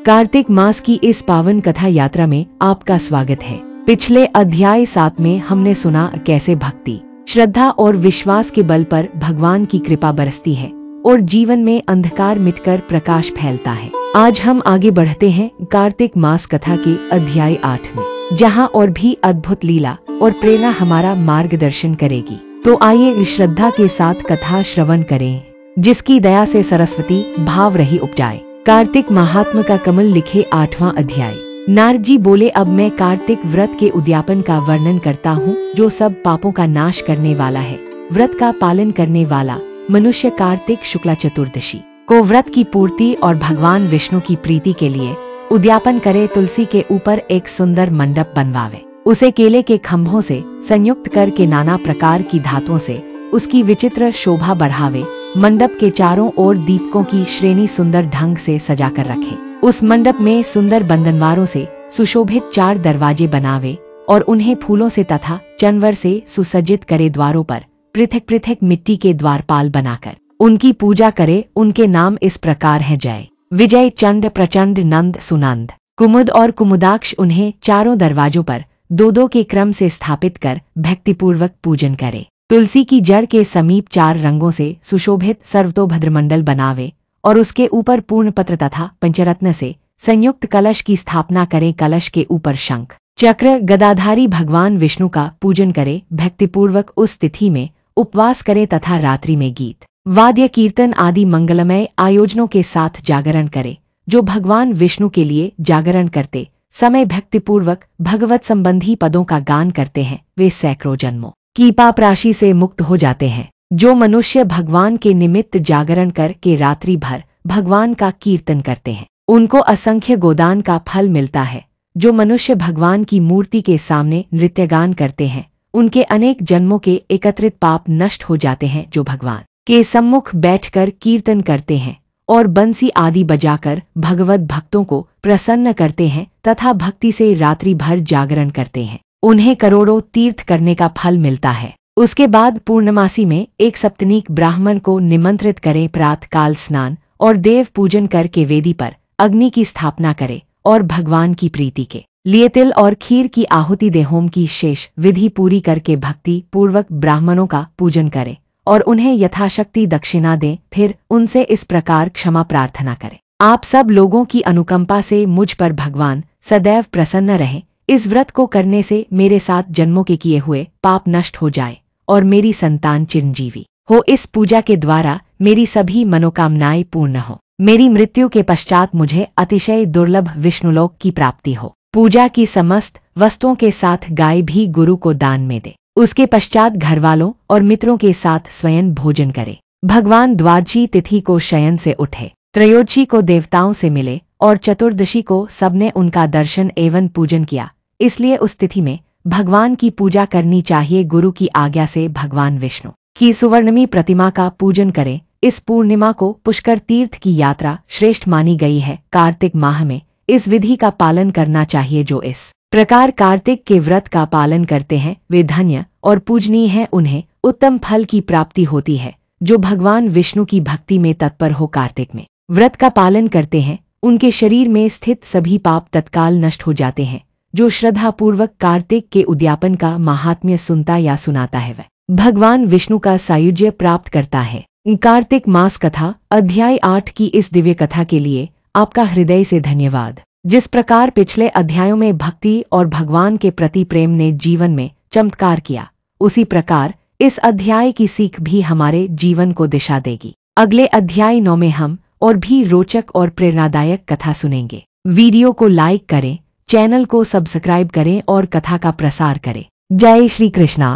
कार्तिक मास की इस पावन कथा यात्रा में आपका स्वागत है। पिछले अध्याय 7 में हमने सुना कैसे भक्ति, श्रद्धा और विश्वास के बल पर भगवान की कृपा बरसती है और जीवन में अंधकार मिटकर प्रकाश फैलता है। आज हम आगे बढ़ते हैं कार्तिक मास कथा के अध्याय 8 में, जहां और भी अद्भुत लीला और प्रेरणा हमारा मार्गदर्शन करेगी। तो आइए श्रद्धा के साथ कथा श्रवण करें, जिसकी दया से सरस्वती भाव रही उपजाए। कार्तिक महात्म का कमल लिखे 8वां अध्याय। नारद जी बोले, अब मैं कार्तिक व्रत के उद्यापन का वर्णन करता हूँ, जो सब पापों का नाश करने वाला है। व्रत का पालन करने वाला मनुष्य कार्तिक शुक्ला चतुर्दशी को व्रत की पूर्ति और भगवान विष्णु की प्रीति के लिए उद्यापन करे। तुलसी के ऊपर एक सुंदर मंडप बनवावे, उसे केले के खम्भों से संयुक्त करके नाना प्रकार की धातुओं से उसकी विचित्र शोभा बढ़ावे। मंडप के चारों ओर दीपकों की श्रेणी सुंदर ढंग से सजा कर रखे। उस मंडप में सुंदर बंधनवारों से सुशोभित 4 दरवाजे बनावे और उन्हें फूलों से तथा चनवर से सुसज्जित करे। द्वारों पर पृथक पृथक मिट्टी के द्वारपाल बनाकर उनकी पूजा करे। उनके नाम इस प्रकार हैं: जय, विजय, चंड, प्रचंड, नंद, सुनंद, कुमुद और कुमुदाक्ष। उन्हें चारों दरवाजों पर 2-2 के क्रम से स्थापित कर भक्तिपूर्वक पूजन करे। तुलसी की जड़ के समीप 4 रंगों से सुशोभित सर्वतोभद्रमंडल बनावे और उसके ऊपर पूर्णपत्र तथा पंचरत्न से संयुक्त कलश की स्थापना करें। कलश के ऊपर शंख चक्र गदाधारी भगवान विष्णु का पूजन करे। भक्तिपूर्वक उस तिथि में उपवास करे तथा रात्रि में गीत, वाद्य, कीर्तन आदि मंगलमय आयोजनों के साथ जागरण करे। जो भगवान विष्णु के लिए जागरण करते समय भक्तिपूर्वक भगवत संबंधी पदों का गान करते हैं, वे सैकड़ों जन्मों की पाप राशि से मुक्त हो जाते हैं। जो मनुष्य भगवान के निमित्त जागरण कर के रात्रि भर भगवान का कीर्तन करते हैं, उनको असंख्य गोदान का फल मिलता है। जो मनुष्य भगवान की मूर्ति के सामने नृत्यगान करते हैं, उनके अनेक जन्मों के एकत्रित पाप नष्ट हो जाते हैं। जो भगवान के सम्मुख बैठकर कीर्तन करते हैं और बंसी आदि बजाकर भगवत भक्तों को प्रसन्न करते हैं तथा भक्ति से रात्रि भर जागरण करते हैं, उन्हें करोड़ों तीर्थ करने का फल मिलता है। उसके बाद पूर्णमासी में एक सप्तनीक ब्राह्मण को निमंत्रित करें। प्रातःकाल स्नान और देव पूजन करके वेदी पर अग्नि की स्थापना करे और भगवान की प्रीति के लिए तिल और खीर की आहुति दे। होम की शेष विधि पूरी करके भक्ति पूर्वक ब्राह्मणों का पूजन करे और उन्हें यथाशक्ति दक्षिणा दें। फिर उनसे इस प्रकार क्षमा प्रार्थना करें: आप सब लोगों की अनुकंपा से मुझ पर भगवान सदैव प्रसन्न रहें। इस व्रत को करने से मेरे 7 जन्मों के किए हुए पाप नष्ट हो जाए और मेरी संतान चिरंजीवी हो। इस पूजा के द्वारा मेरी सभी मनोकामनाएं पूर्ण हो। मेरी मृत्यु के पश्चात मुझे अतिशय दुर्लभ विष्णुलोक की प्राप्ति हो। पूजा की समस्त वस्तुओं के साथ गाय भी गुरु को दान में दे। उसके पश्चात घरवालों और मित्रों के साथ स्वयं भोजन करे। भगवान द्वादशी तिथि को शयन से उठे, त्रयोदशी को देवताओं से मिले और चतुर्दशी को सबने उनका दर्शन एवं पूजन किया। इसलिए उस तिथि में भगवान की पूजा करनी चाहिए। गुरु की आज्ञा से भगवान विष्णु की सुवर्णमयी प्रतिमा का पूजन करें। इस पूर्णिमा को पुष्कर तीर्थ की यात्रा श्रेष्ठ मानी गई है। कार्तिक माह में इस विधि का पालन करना चाहिए। जो इस प्रकार कार्तिक के व्रत का पालन करते हैं, वे धन्य और पूजनीय हैं। उन्हें उत्तम फल की प्राप्ति होती है। जो भगवान विष्णु की भक्ति में तत्पर हो कार्तिक में व्रत का पालन करते हैं, उनके शरीर में स्थित सभी पाप तत्काल नष्ट हो जाते हैं। जो श्रद्धापूर्वक कार्तिक के उद्यापन का महात्म्य सुनता या सुनाता है, वह भगवान विष्णु का सायुज्य प्राप्त करता है। कार्तिक मास कथा अध्याय 8 की इस दिव्य कथा के लिए आपका हृदय से धन्यवाद। जिस प्रकार पिछले अध्यायों में भक्ति और भगवान के प्रति प्रेम ने जीवन में चमत्कार किया, उसी प्रकार इस अध्याय की सीख भी हमारे जीवन को दिशा देगी। अगले अध्याय 9 में हम और भी रोचक और प्रेरणादायक कथा सुनेंगे। वीडियो को लाइक करें, चैनल को सब्सक्राइब करें और कथा का प्रसार करें। जय श्री कृष्णा।